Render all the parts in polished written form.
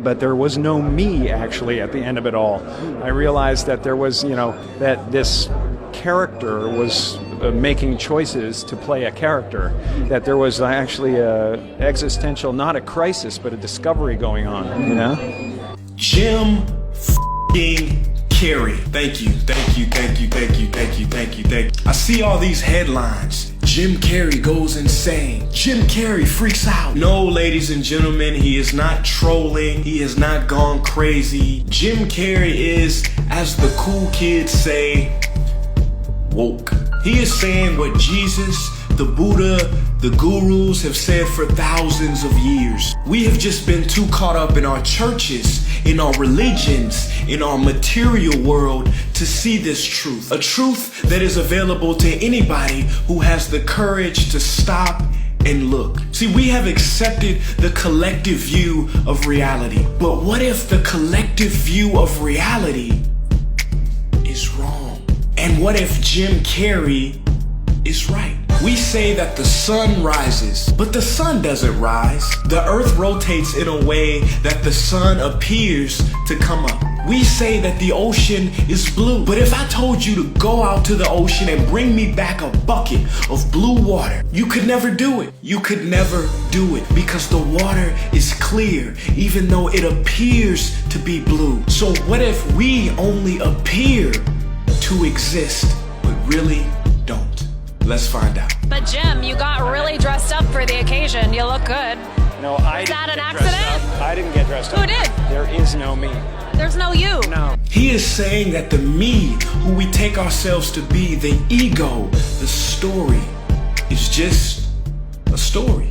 but there was no me actually at the end of it all. I realized that there was, that this character was making choices to play a character, that there was actually a existential, not a crisis, but a discovery going on, Jim f***ing Carrey. Thank you. I see all these headlines. Jim Carrey goes insane. Jim Carrey freaks out. No, ladies and gentlemen, he is not trolling. He has not gone crazy. Jim Carrey is, as the cool kids say, woke. He is saying what Jesus, the Buddha, the gurus have said for thousands of years. We have just been too caught up in our churches, in our religions, in our material world to see this truth. A truth that is available to anybody who has the courage to stop and look. See, we have accepted the collective view of reality. But what if the collective view of reality is wrong? And what if Jim Carrey is right? We say that the sun rises, but the sun doesn't rise. The earth rotates in a way that the sun appears to come up. We say that the ocean is blue, but if I told you to go out to the ocean and bring me back a bucket of blue water, you could never do it. You could never do it because the water is clear, even though it appears to be blue. So what if we only appear to exist, but really don't? Let's find out. But Jim, you got really dressed up for the occasion. You look good. No, I Is that didn't an get dressed accident? up. I didn't get dressed up. Who did? There is no me. There's no you. No. He is saying that the me, who we take ourselves to be, the ego, the story, is just a story.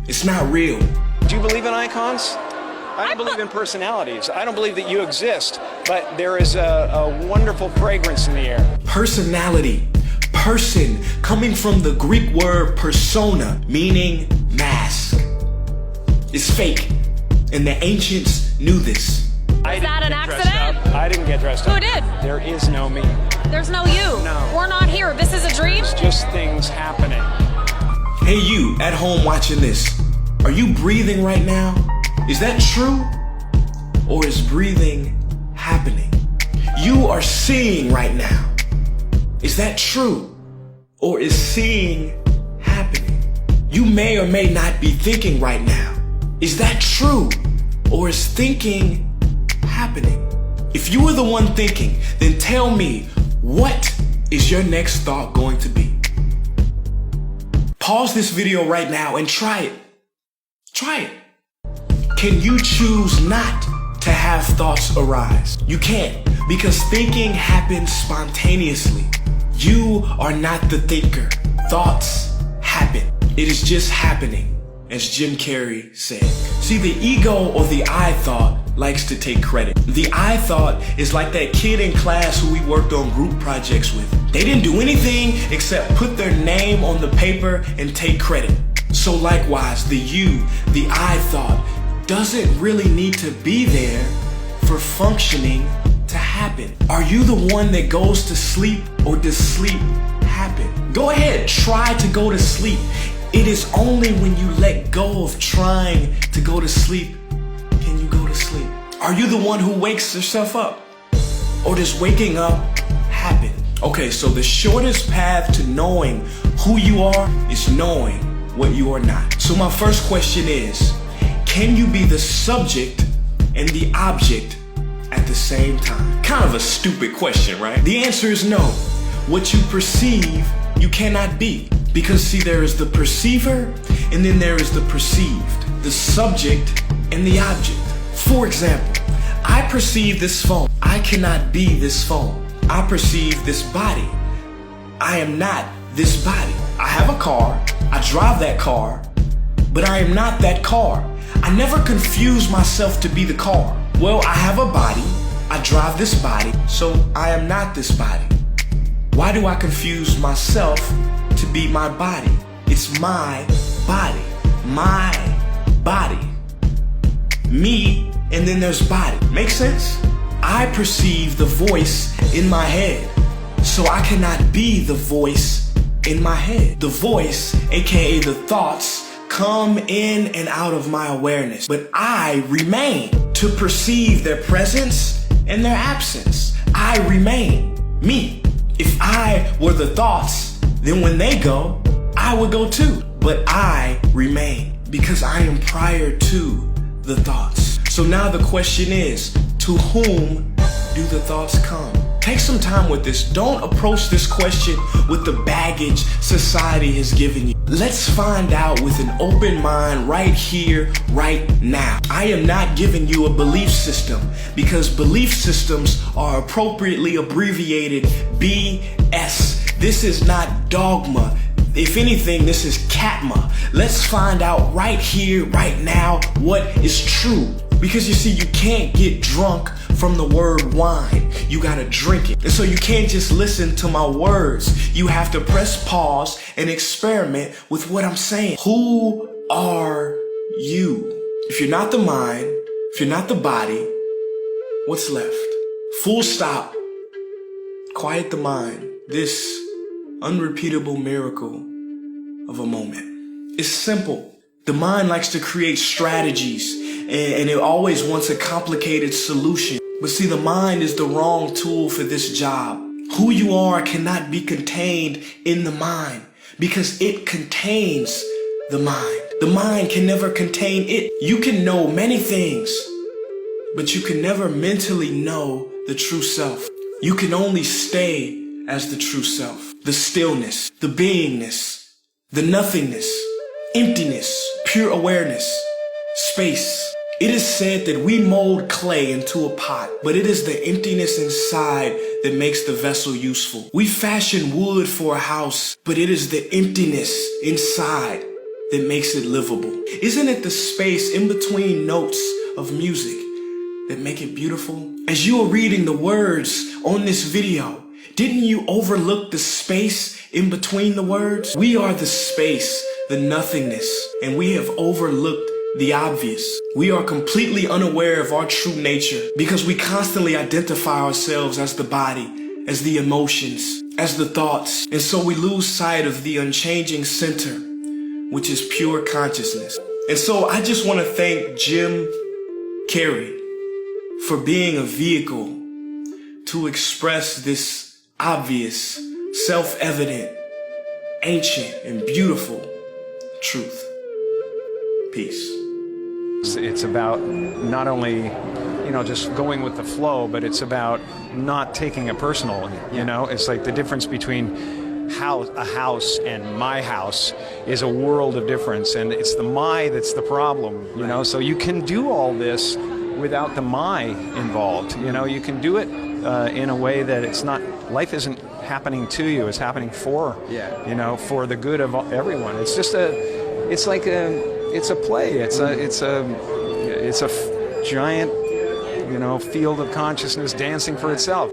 It's not real. Do you believe in icons? I don't believe in personalities. I don't believe that you exist, but there is a wonderful fragrance in the air. Personality. Person, coming from the Greek word persona, meaning mask. It's fake, and the ancients knew this. I Is that didn't an get dressed accident? up. I didn't get dressed Who up. did? There is no me. There's no you. No. We're not here. This is a dream. It's just things happening. Hey, you at home watching this, are you breathing right now? Is that true? Or is breathing happening? You are seeing right now. Is that true? Or is seeing happening? You may or may not be thinking right now. Is that true? Or is thinking happening? If you are the one thinking, then tell me, what is your next thought going to be? Pause this video right now and try it. Try it. Can you choose not to have thoughts arise? You can't, because thinking happens spontaneously. You are not the thinker. Thoughts happen. It is just happening, as Jim Carrey said. See, the ego or the I thought likes to take credit. The I thought is like that kid in class who we worked on group projects with. They didn't do anything except put their name on the paper and take credit. So likewise, the you, the I thought, doesn't really need to be there for functioning to happen. Are you the one that goes to sleep, or does sleep happen? Go ahead, try to go to sleep. It is only when you let go of trying to go to sleep can you go to sleep. Are you the one who wakes yourself up, or does waking up happen? Okay, so the shortest path to knowing who you are is knowing what you are not. So my first question is, can you be the subject and the object at the same time? Kind of a stupid question, right? The answer is no. What you perceive, you cannot be. Because see, there is the perceiver, and then there is the perceived, the subject and the object. For example, I perceive this phone. I cannot be this phone. I perceive this body. I am not this body. I have a car, I drive that car, but I am not that car. I never confuse myself to be the car. Well, I have a body, I drive this body, so I am not this body. Why do I confuse myself to be my body? It's my body. My body. Me, and then there's body. Make sense? I perceive the voice in my head, so I cannot be the voice in my head. The voice, aka the thoughts, come in and out of my awareness, but I remain. to perceive their presence and their absence. I remain me. If I were the thoughts, then when they go, I would go too. But I remain because I am prior to the thoughts. So now the question is, to whom do the thoughts come? Take some time with this. Don't approach this question with the baggage society has given you. Let's find out with an open mind right here, right now. I am not giving you a belief system because belief systems are appropriately abbreviated BS. This is not dogma. If anything, this is Katma. Let's find out right here, right now, what is true. Because you see, you can't get drunk from the word wine. You gotta drink it. And so you can't just listen to my words. You have to press pause and experiment with what I'm saying. Who are you? If you're not the mind, if you're not the body, what's left? Full stop. Quiet the mind. This unrepeatable miracle of a moment. It's simple. The mind likes to create strategies and it always wants a complicated solution. But see, the mind is the wrong tool for this job. Who you are cannot be contained in the mind because it contains the mind. The mind can never contain it. You can know many things, but you can never mentally know the true self. You can only stay as the true self. The stillness, the beingness, the nothingness, emptiness, pure awareness, space. It is said that we mold clay into a pot, but it is the emptiness inside that makes the vessel useful. We fashion wood for a house, but it is the emptiness inside that makes it livable. Isn't it the space in between notes of music that make it beautiful? As you are reading the words on this video, didn't you overlook the space in between the words? We are the space, the nothingness, and we have overlooked the obvious. We are completely unaware of our true nature because we constantly identify ourselves as the body, as the emotions, as the thoughts. And so we lose sight of the unchanging center, which is pure consciousness. And so I just want to thank Jim Carrey for being a vehicle to express this obvious, self-evident, ancient, and beautiful truth. Peace. It's about not only, just going with the flow, but it's about not taking it personal. It's like the difference between a house and my house is a world of difference, and it's the my that's the problem. So you can do all this without the my involved. You can do it in a way that it's not. Life isn't happening to you; it's happening for for the good of everyone. It's just it's a play. It's a giant, field of consciousness dancing for itself.